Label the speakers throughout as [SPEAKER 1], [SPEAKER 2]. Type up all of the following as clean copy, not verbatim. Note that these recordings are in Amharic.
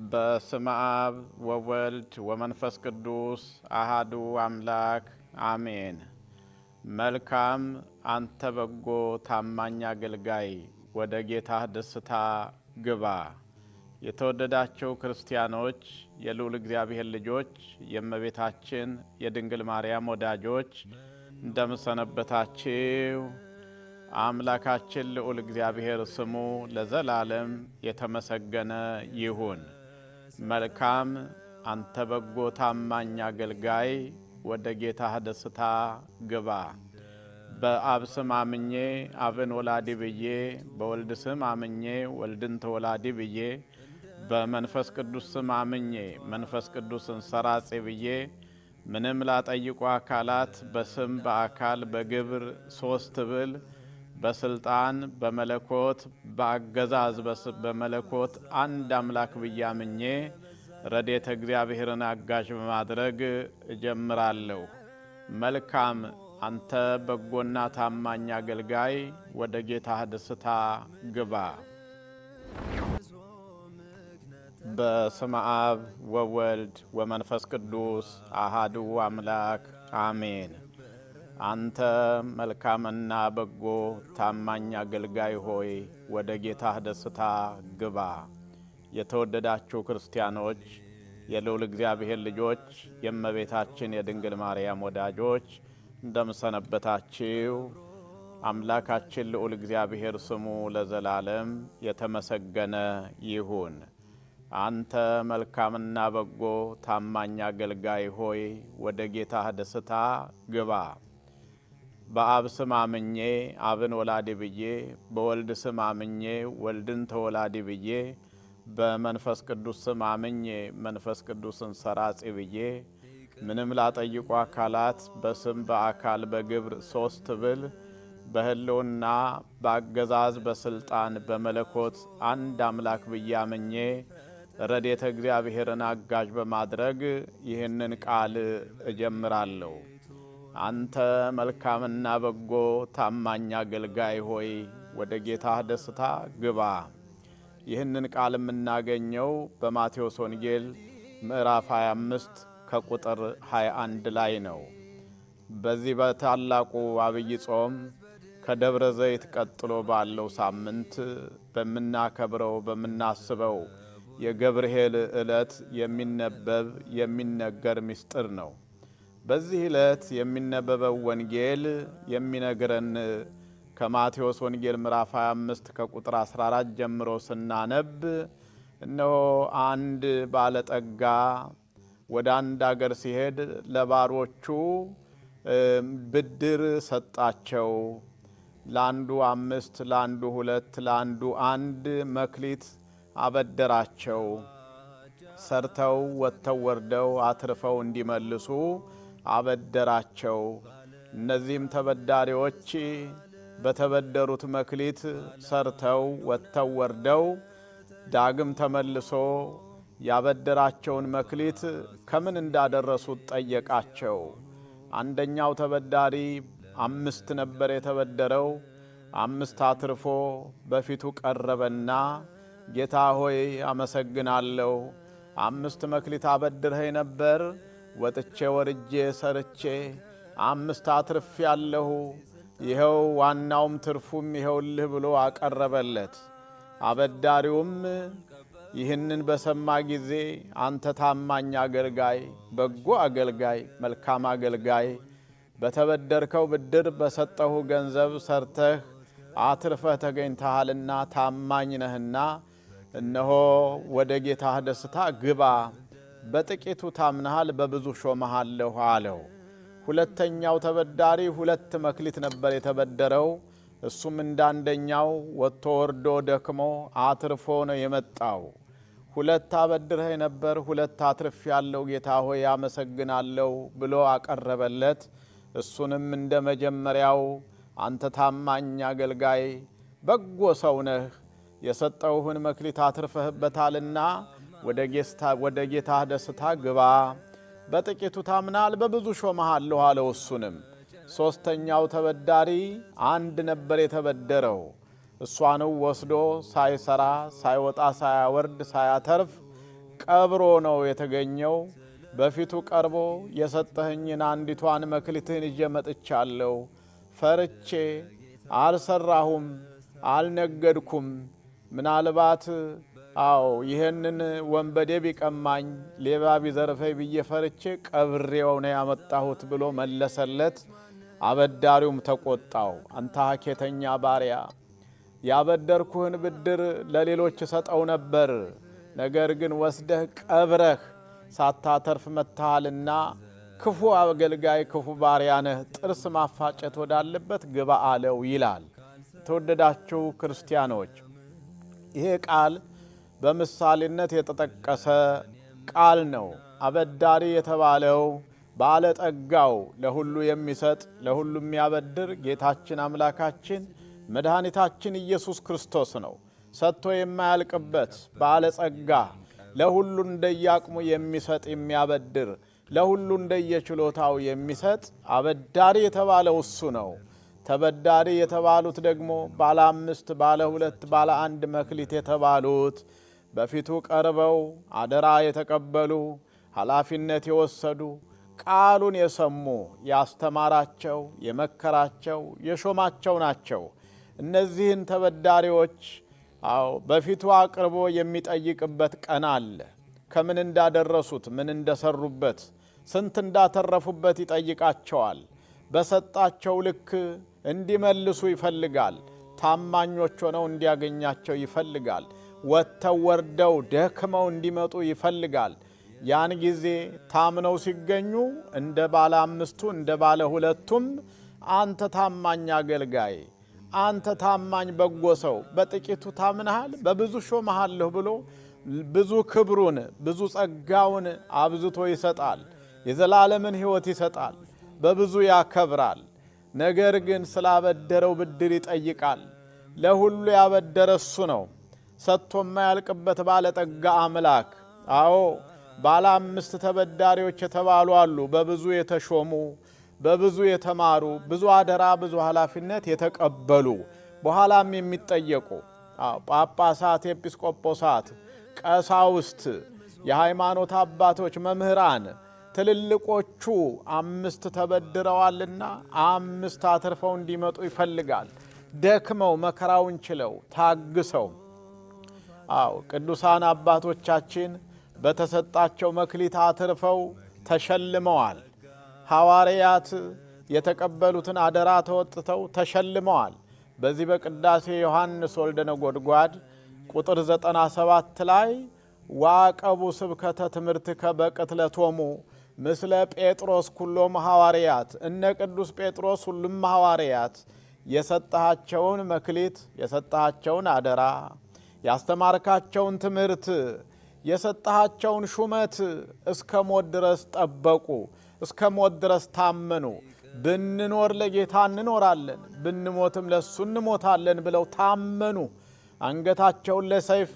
[SPEAKER 1] በስመ አብ ወወልድ ወመንፈስ ቅዱስ አሃዱ አምላክ አሜን። መልካም አንተ በጎ ታማኝ አገልጋይ ወደ ጌታህ ደስታ ግባ። የተወደዳችሁ ክርስቲያኖች፣ የልዑል እግዚአብሔር ልጆች፣ የእመቤታችን የድንግል ማርያም ወዳጆች እንደምሰነበታችሁ። አምላካችን ልዑል እግዚአብሔር ስሙ ለዘላለም የተመሰገነ ይሁን። መልካም አንተ በጎ ታማኝ አገልጋይ ወደ ጌታህ ደስታ ግባ። በአብ ስም አምኜ አብን ወላዲ ብዬ፣ በወልድ ስም አምኜ ወልድን ተወላዲ ብዬ፣ በመንፈስ ቅዱስ ስም አምኜ መንፈስ ቅዱስን ሰራጼ ብዬ ምንም ላጠይቁ አካላት በስም በአካል በግብር ሶስት ብል በስልጣን በመለኮት በአገዛዝ በመለኮት አንድ አምላክ ብዬ አምኜ ረድኤተ እግዚአብሔርን አጋዥ በማድረግ እጀምራለሁ። መልካም አንተ በጎና ታማኝ አገልጋይ ወደ ጌታህ ደስታ ግባ። በስመ አብ ወወልድ ወመንፈስ ቅዱስ አሃዱ አምላክ አሜን። አንተ መልካምና በጎ ታማኝ አገልጋይ ሆይ ወደ ጌታህ ደስታ ግባ። የተወደዳችሁ ክርስቲያኖች፣ የልዑል እግዚአብሔር ልጆች፣ የእመቤታችን የድንግል ማርያም ወዳጆች እንደምሰነበታችሁ። አምላካችን ልዑል እግዚአብሔር ስሙ ለዘላለም የተመሰገነ ይሁን። አንተ መልካምና በጎ ታማኝ አገልጋይ ሆይ ወደ ጌታህ ደስታ ግባ። በአብ ስም አምኜ አብን ወላዲ ብዬ፣ በወልድ ስም አምኜ ወልድን ተወላዲ ብዬ፣ በመንፈስ ቅዱስ ስም አምኜ መንፈስ ቅዱስን ሰራጺ ብዬ ምንም ላጠይቁ አካላት በስም በአካል በግብር ሶስት ብል በህልውና በአገዛዝ በስልጣን በመለኮት አንድ አምላክ ብዬ አምኜ ረድኤተ እግዚአብሔርን አጋዥ በማድረግ ይህንን ቃል እጀምራለሁ። አንተ መልካምና በጎ ታማኝ አገልጋይ ሆይ ወደ ጌታህ ደስታ ግባ። ይህንን ቃል የምናገኘው በማቴዎስ ወንጌል ምዕራፍ 25 ከቁጥር 21 ላይ ነው። በዚህ በታላቁ አብይ ጾም ከደብረ ዘይት ቀጥሎ ባለው ሳምንት በምናከብረው በምናስበው የገብርኄር ዕለት የሚነበብ የሚነገር ምስጢር ነው። በዚህ ዕለት የሚነበበው ወንጌል የሚነግረን ከማቴዎስ ወንጌል ምዕራፍ 25 ከቁጥር 14 ጀምሮ ስናነብ እነሆ አንድ ባለጠጋ ወደ አንድ አገር ሲሄድ ለባሮቹ ብድር ሰጣቸው። ለአንዱ 5፣ ለአንዱ 2፣ ለአንዱ 1 መክሊት አበደራቸው። ሰርተው ወጥተው ወርደው አትርፈው እንዲመልሱ አበደራቸው። እነዚህም ተበዳሪዎች በተበደሩት መክሊት ሰርተው ወጥተው ወርደው ዳግም ተመልሶ ያበደራቸውን መክሊት ከምን እንዳደረሱት ጠየቃቸው። አንደኛው ተበዳሪ 5 ነበር የተበደረው። 5 አትርፎ በፊቱ ቀረበና ጌታ ሆይ አመሰግናለሁ፣ 5 መክሊት አበድረኸኝ ነበር፣ ወጥቼ ወርጄ ሰርቼ 5 አትርፍ ያለሁ፣ ይኸው ዋናውም ትርፉም ይኸውልህ ብሎ አቀረበለት። አበዳሪውም ይህንን በሰማ ጊዜ አንተ ታማኝ አገልጋይ፣ በጎ አገልጋይ፣ መልካም አገልጋይ፣ በተበደርከው ብድር በሰጠሁ ገንዘብ ሰርተህ አትርፈህ ተገኝተሃልና ታማኝ ነህና እነሆ ወደ ጌታህ ደስታ ግባ፣ በጥቂቱ ታምነሃል፣ በብዙ ሾመሃለሁ አለው። ሁለተኛው ተበዳሪ 2 መክሊት ነበር የተበደረው። እሱም እንዳንደኛው ወጥቶ ወርዶ ደክሞ አትርፎ ነው የመጣው። 2 አበድረህ ነበር፣ 2 አትርፍ ያለው ጌታ ሆይ አመሰግናለሁ ብሎ አቀረበለት። እሱንም እንደ መጀመሪያው አንተ ታማኝ አገልጋይ በጎ ሰው ነህ፣ የሰጠውህን መክሊት አትርፈህበታልና ወደ ጌታህ ደስታ ግባ፣ በጥቂቱ ታምናል፣ በብዙ ሾመሃለሁ አለው። እሱንም ሦስተኛው ተበዳሪ አንድ ነበር የተበደረው። እሷን ወስዶ ሳይሰራ ሳይወጣ ሳያወርድ ሳያተርፍ ቀብሮ ነው የተገኘው። በፊቱ ቀርቦ የሰጠኸኝን አንዲቷን መክሊትህን ይዤ መጥቻለሁ። ፈርቼ አልሰራሁም፣ አልነገድኩም። ምናልባት ይህንን ወንበዴ ቢቀማኝ ሌባ ቢዘርፈኝ ብዬ ፈርቼ ቀብሬው ነው ያመጣሁት ብሎ መለሰለት። አበዳሪውም ተቆጣው። አንተ ሀኬተኛ ባሪያ፣ ያበደርኩህን ብድር ለሌሎች ሰጠው ነበር፣ ነገር ግን ወስደህ ቀብረህ ሳታተርፍ መጥተሃልና ክፉ አገልጋይ ክፉ ባሪያ ነህ፣ ጥርስ ማፋጨት ወዳለበት ግባ አለው ይላል። ተወደዳችሁ ክርስቲያኖች፣ ይሄ ቃል በምሳሌነት የተጠቀሰ ቃል ነው። አበዳሪ የተባለው ባለጠጋው፣ ለሁሉ የሚሰጥ ለሁሉ የሚያበድር ጌታችን አምላካችን መድኃኒታችን ኢየሱስ ክርስቶስ ነው። ሰጥቶ የማያልቅበት ባለጸጋ፣ ለሁሉ እንደያቅሙ የሚሰጥ የሚያበድር፣ ለሁሉ እንደየችሎታው የሚሰጥ አበዳሪ የተባለው እሱ ነው። ተበዳሪ የተባሉት ደግሞ ባለ 5፣ ባለ 2፣ ባለ 1 መክሊት የተባሉት በፊቱ ቀርበው አደራ የተቀበሉ ኃላፊነት የወሰዱ ቃሉን የሰሙ ያስተማራቸው፣ የመከራቸው፣ የሾማቸው ናቸው። እነዚህን ተበዳሪዎች በፊቱ አቅርቦ የሚጠይቅበት ቀን አለ። ከምን እንዳደረሱት፣ ምን እንደሰሩበት፣ ስንት እንዳተረፉበት ይጠይቃቸዋል። በሰጣቸው ልክ እንዲመልሱ ይፈልጋል። ታማኞች ሆነው እንዲያገኛቸው ይፈልጋል። ወጥተው ወርደው ደክመው እንዲመጡ ይፈልጋል። ያን ጊዜ ታምነው ሲገኙ እንደ ባለ 5ቱ እንደ ባለ 2ቱም አንተ ታማኝ አገልጋይ፣ አንተ ታማኝ በጎ ሰው፣ በጥቂቱ ታምነሃል፣ በብዙ ሾመሃለሁ ብሎ ብዙ ክብሩን ብዙ ጸጋውን አብዝቶ ይሰጣል። የዘላለምን ሕይወት ይሰጣል። በብዙ ያከብራል። ነገር ግን ስላበደረው ብድር ይጠይቃል። ለሁሉ ያበደረ እሱ ነው። ሰጥቶ የማያልቅበት ባለጠጋ አምላክ። አዎ ባለ 5 ተበዳሪዎች የተባሉ አሉ። በብዙ የተሾሙ፣ በብዙ የተማሩ፣ ብዙ አደራ ብዙ ኃላፊነት የተቀበሉ፣ በኋላም የሚጠየቁ ጳጳሳት፣ ኤጲስቆጶሳት፣ ቀሳውስት፣ የሃይማኖት አባቶች፣ መምህራን ትልልቆቹ 5 ተበድረዋልና 5 አትርፈው እንዲመጡ ይፈልጋል። ደክመው መከራውን ችለው ታግሰው። ቅዱሳን አባቶቻችን በተሰጣቸው መክሊት አትርፈው ተሸልመዋል። ሐዋርያት የተቀበሉትን አደራ ተወጥተው ተሸልመዋል። በዚህ በቅዳሴ ዮሐንስ ወልደ ነጎድጓድ ቁጥር 97 ላይ ዋቀቡ ስብከተ ትምህርትከ በቅትለቶሙ ምስለ ጴጥሮስ ኩሎም ሐዋርያት፣ እነ ቅዱስ ጴጥሮስ ሁሉም ሐዋርያት የሰጣቸውን መክሊት የሰጣቸውን አደራ ያስተማርካቸውን ትምህርት የሰጣቸውን ሹመት እስከ ሞት ድረስ ጠበቁ፣ እስከ ሞት ድረስ ታመኑ። ብንኖር ለጌታ እንኖራለን፣ ብንሞትም ለሱ እንሞታለን ብለው ታመኑ። አንገታቸውን ለሰይፍ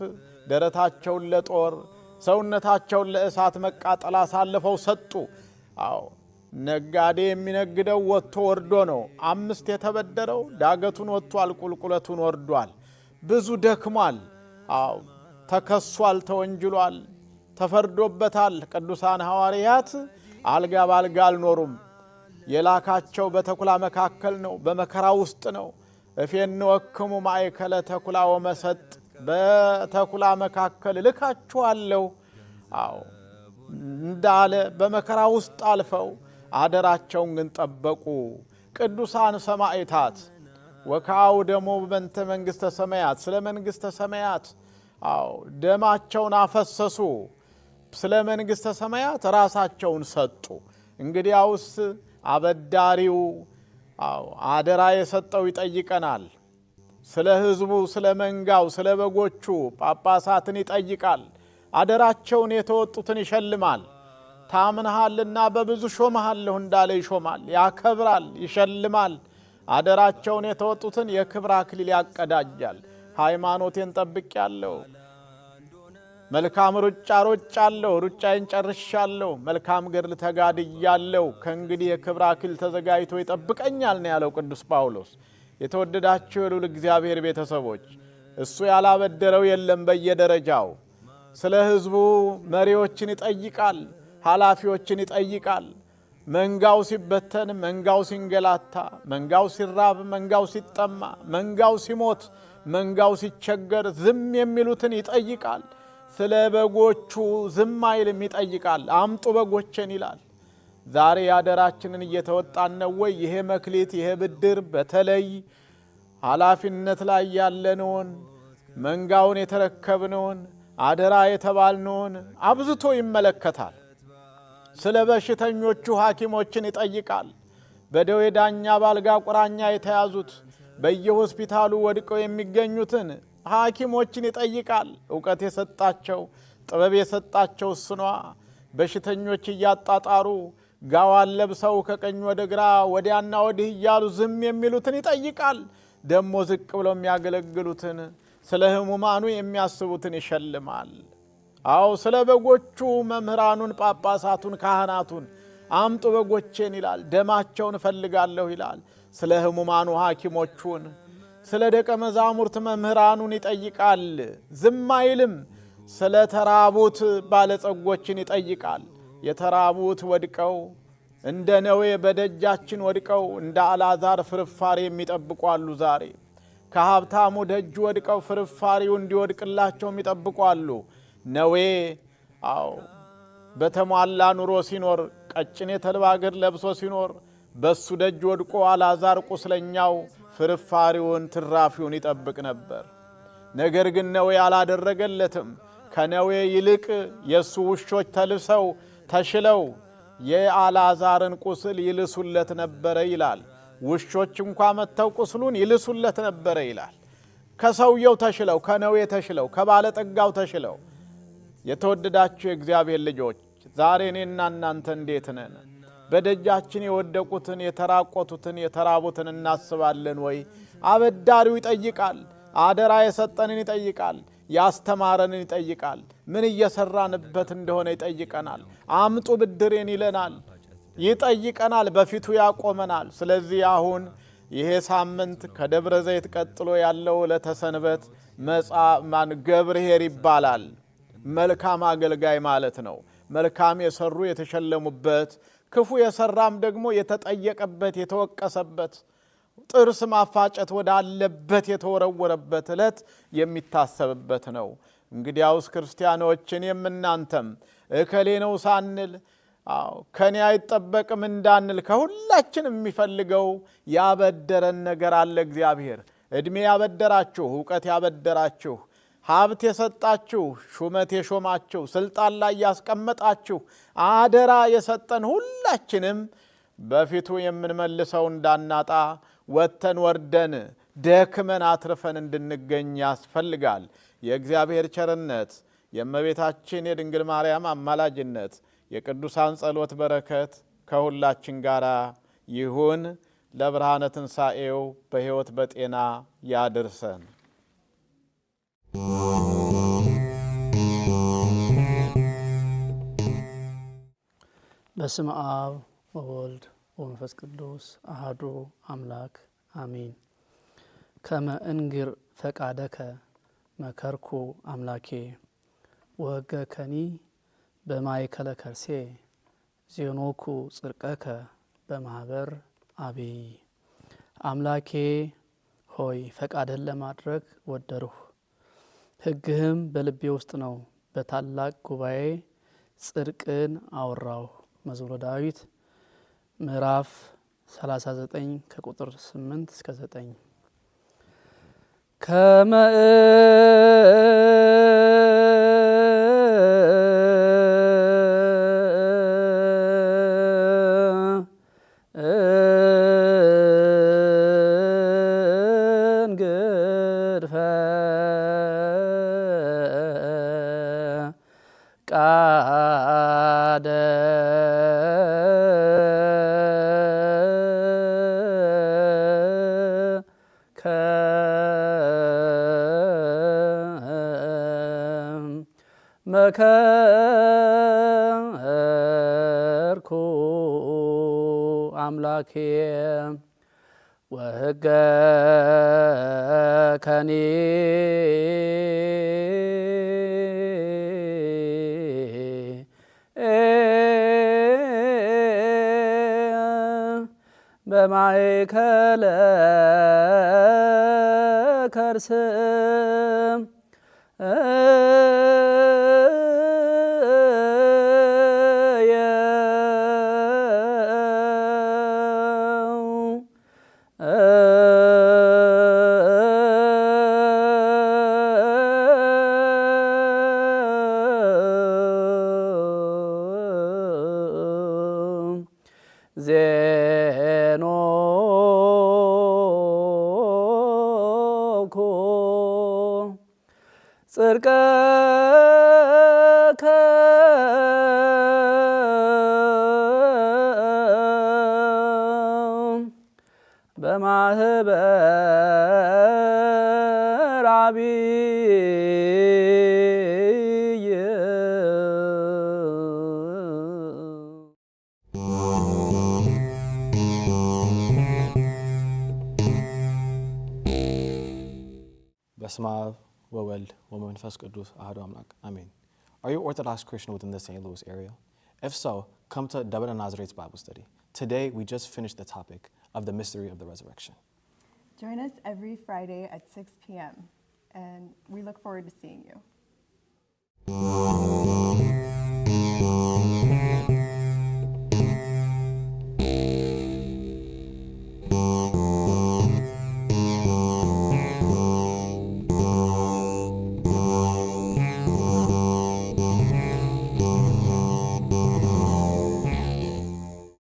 [SPEAKER 1] ደረታቸውን ለጦር ሰውነታቸውን ለእሳት መቃጠል አሳልፈው ሰጡ። ነጋዴ የሚነግደው ወጥቶ ወርዶ ነው። 5 የተበደረው ዳገቱን ወጥቷል፣ ቁልቁለቱን ወርዷል። ብዙ ደክሟል። ተከሷል፣ ተወንጅሏል፣ ተፈርዶበታል። ቅዱሳን ሐዋርያት አልጋ ባልጋ አልኖሩም። የላካቸው በተኩላ መካከል ነው፣ በመከራ ውስጥ ነው። እፌንወክሙ ማእከለ ተኩላ ወመሰጥ፣ በተኩላ መካከል ልካችኋለሁ እንዳለ በመከራ ውስጥ አልፈው አደራቸውን ግን ጠበቁ። ቅዱሳን ሰማዕታት ወካው ደሞ በእንተ መንግሥተ ሰማያት፣ ስለ መንግሥተ ሰማያት ደማቸውን አፈሰሱ። ስለ መንግሥተ ሰማያት ራሳቸውን ሰጡ። እንግዲያውስ አበዳሪው አደራ የሰጠው ይጠይቀናል። ስለ ሕዝቡ፣ ስለ መንጋው፣ ስለ በጎቹ ጳጳሳትን ይጠይቃል። አደራቸውን የተወጡትን ይሸልማል። ታምንሃልና በብዙ ሾመሃለሁ እንዳለ ይሾማል፣ ያከብራል፣ ይሸልማል። አደራቸውን የተወጡትን የክብር አክሊል ያቀዳጃል። ሃይማኖቴን ጠብቄአለሁ፣ መልካም ሩጫ ሮጫለሁ፣ ሩጫዬን ጨርሻለሁ፣ መልካም ገድል ተጋድያለሁ፣ ከእንግዲህ የክብር አክሊል ተዘጋጅቶ ይጠብቀኛል ነው ያለው ቅዱስ ጳውሎስ። የተወደዳችሁ የልዑል እግዚአብሔር ቤተሰቦች እሱ ያላበደረው የለም በየደረጃው። ስለ ሕዝቡ መሪዎችን ይጠይቃል፣ ኃላፊዎችን ይጠይቃል። መንጋው ሲበተን፣ መንጋው ሲንገላታ፣ መንጋው ሲራብ፣ መንጋው ሲጠማ፣ መንጋው ሲሞት፣ መንጋው ሲቸገር ዝም የሚሉትን ይጠይቃል። ስለ በጎቹ ዝም አይልም፣ ይጠይቃል። አምጡ በጎችን ይላል። ዛሬ ያደራችንን እየተወጣን ነው ወይ? ይሄ መክሊት፣ ይሄ ብድር በተለይ ኃላፊነት ላይ ያለነውን መንጋውን የተረከብነውን አደራ የተባልነውን አብዝቶ ይመለከታል። ስለ በሽተኞቹ ሐኪሞችን ይጠይቃል። በደዌ ዳኛ ባልጋ ቁራኛ የተያዙት በየሆስፒታሉ ወድቀው የሚገኙትን ሐኪሞችን ይጠይቃል። ዕውቀት የሰጣቸው ጥበብ የሰጣቸው እሱኗ በሽተኞች እያጣጣሩ ጋዋን ለብሰው ከቀኝ ወደ ግራ ወዲያና ወዲህ እያሉ ዝም የሚሉትን ይጠይቃል። ደሞ ዝቅ ብለው የሚያገለግሉትን ስለ ሕሙማኑ የሚያስቡትን ይሸልማል። አዎ ስለ በጎቹ መምህራኑን፣ ጳጳሳቱን፣ ካህናቱን አምጡ በጎቼን ይላል። ደማቸውን እፈልጋለሁ ይላል። ስለ ሕሙማኑ ሐኪሞቹን፣ ስለ ደቀ መዛሙርት መምህራኑን ይጠይቃል። ዝም አይልም። ስለ ተራቡት ባለጸጎችን ይጠይቃል። የተራቡት ወድቀው እንደ ነዌ በደጃችን ወድቀው እንደ አልዓዛር ፍርፋሪ የሚጠብቁ አሉ። ዛሬ ከሀብታሙ ደጅ ወድቀው ፍርፋሪው እንዲወድቅላቸው የሚጠብቁ አሉ። ነዌ አዎ በተሟላ ኑሮ ሲኖር፣ ቀጭን የተልባ እግር ለብሶ ሲኖር፣ በሱ ደጅ ወድቆ አልዓዛር ቁስለኛው ፍርፋሪውን ትራፊውን ይጠብቅ ነበር። ነገር ግን ነዌ አላደረገለትም። ከነዌ ይልቅ የሱ ውሾች ተልሰው ተሽለው የአልዓዛርን ቁስል ይልሱለት ነበረ ይላል። ውሾች እንኳ መጥተው ቁስሉን ይልሱለት ነበረ ይላል። ከሰውየው ተሽለው፣ ከነዌ ተሽለው፣ ከባለጠጋው ተሽለው። የተወደዳችሁ የእግዚአብሔር ልጆች ዛሬ እኔና እናንተ እንዴት ነን? በደጃችን የወደቁትን የተራቆቱትን የተራቡትን እናስባለን ወይ? አበዳሪው ይጠይቃል። አደራ የሰጠንን ይጠይቃል። ያስተማረንን ይጠይቃል። ምን እየሰራንበት እንደሆነ ይጠይቀናል። አምጡ ብድሬን ይለናል፣ ይጠይቀናል፣ በፊቱ ያቆመናል። ስለዚህ አሁን ይሄ ሳምንት ከደብረ ዘይት ቀጥሎ ያለው ለተሰንበት ገብርኄር ይባላል። መልካም አገልጋይ ማለት ነው። መልካም የሰሩ የተሸለሙበት፣ ክፉ የሰራም ደግሞ የተጠየቀበት የተወቀሰበት፣ ጥርስ ማፋጨት ወዳለበት የተወረወረበት ዕለት የሚታሰብበት ነው። እንግዲያውስ ክርስቲያኖችን የምናንተም እከሌ ነው ሳንል ከኔ አይጠበቅም እንዳንል ከሁላችን የሚፈልገው ያበደረን ነገር አለ። እግዚአብሔር ዕድሜ ያበደራችሁ፣ ዕውቀት ያበደራችሁ፣ ሀብት የሰጣችሁ፣ ሹመት የሾማችሁ፣ ስልጣን ላይ ያስቀመጣችሁ፣ አደራ የሰጠን ሁላችንም በፊቱ የምንመልሰው እንዳናጣ ወጥተን ወርደን ደክመን አትርፈን እንድንገኝ ያስፈልጋል። የእግዚአብሔር ቸርነት፣ የእመቤታችን የድንግል ማርያም አማላጅነት፣ የቅዱሳን ጸሎት በረከት ከሁላችን ጋር ይሁን። ለብርሃነ ትንሣኤው በሕይወት በጤና ያድርሰን።
[SPEAKER 2] በስመ አብ ወወልድ ወመንፈስ ቅዱስ አሐዱ አምላክ አሜን። ከመ እንግር ፈቃደከ መከርኩ አምላኬ ወሕገከኒ በማእከለ ከርሴ ዜኖኩ ጽድቀከ በማኅበር አብይ። አምላኬ ሆይ ፈቃድህን ለማድረግ ወደርሁ፣ ሕግህም በልቤ ውስጥ ነው። በታላቅ ጉባኤ ጽድቅን አወራሁ። መዝሙረ ዳዊት ምዕራፍ 39 ከቁጥር 8 እስከ 9። ከመ መከርኩ አምላኬ ወሕገከኒ በማእከለ ከርስም ዜኖኩ ጽድቀከ በማህበር አብይ
[SPEAKER 3] በስመ አብ ወወልድ ወመንፈስ ቅዱስ አሐዱ አምላክ አሜን። Are you Orthodox Christian within the St. Louis area? If so, come to David Nazaret's Bible study. Today, we just finished the topic of the mystery of the resurrection.
[SPEAKER 4] Join us every Friday at 6 p.m. and we look forward to seeing you.